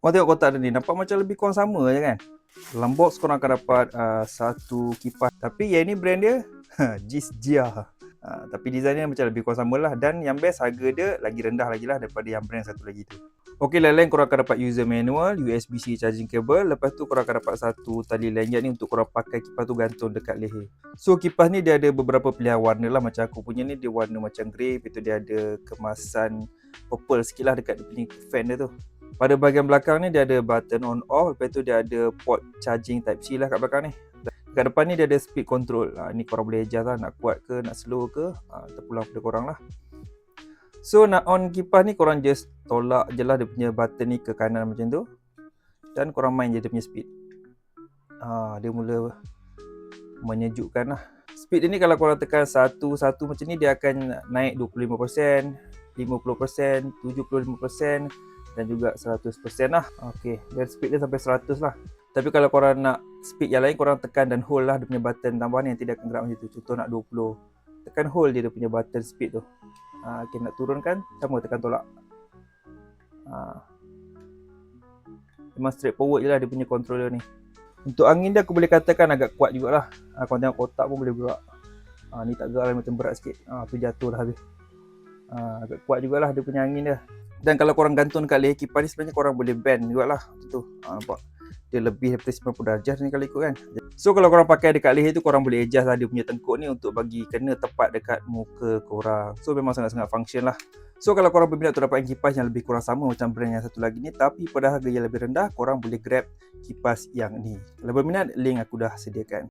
Korang tengok kotak dia ni, nampak macam lebih kurang sama je kan. Dalam box korang akan dapat satu kipas, tapi yang ni brand dia Jia. Tapi design dia macam lebih kurang sama lah. Dan yang best, harga dia lagi rendah lagi lah daripada yang brand satu lagi tu. Ok, lain-lain korang akan dapat user manual, USB-C charging cable. Lepas tu korang akan dapat satu tali lanyard ni untuk korang pakai kipas tu gantung dekat leher. So kipas ni dia ada beberapa pilihan warna lah. Macam aku punya ni dia warna macam grey. Lepas tu dia ada kemasan purple sikit lah dekat dia punya fan dia tu. Pada bahagian belakang ni dia ada button on off. Lepas tu dia ada port charging type C lah kat belakang ni. Kat depan ni dia ada speed control. Ni korang boleh adjust lah, nak kuat ke, nak slow ke, terpulang pada korang lah. So nak on kipas ni korang just tolak je lah dia punya button ni ke kanan macam tu. Dan korang main je dia punya speed. Dia mula menyejukkan lah. Speed dia ni kalau korang tekan satu-satu macam ni, dia akan naik 25%, 50%, 75% dan juga 100% lah. Ok, dan speed dia sampai 100 lah. Tapi kalau korang nak speed yang lain, korang tekan dan hold lah dia punya button tambahan yang tidak akan gerak macam tu. Contoh nak 20, tekan hold je dia punya button speed tu. Ok, nak turunkan, sama tekan tolak. Memang straightforward je lah dia punya controller ni. Untuk angin dia aku boleh katakan agak kuat jugalah. Korang tengok kotak pun boleh gerak. Ni tak gerak lah, macam berat sikit. Tu jatuh lah habis. Agak kuat jugalah dia punya angin dia. Dan kalau korang gantung dekat leher kipas ni, sebenarnya korang boleh bend jugalah. Macam tu. Nampak? Dia lebih daripada 90 darjah ni kalau ikut kan. So kalau korang pakai dekat leher tu, korang boleh adjust lah dia punya tengkuk ni untuk bagi kena tepat dekat muka korang. So memang sangat-sangat function lah. So kalau korang berminat untuk dapatkan kipas yang lebih kurang sama macam brand yang satu lagi ni, tapi pada harga yang lebih rendah, korang boleh grab kipas yang ni. Kalau berminat, link aku dah sediakan.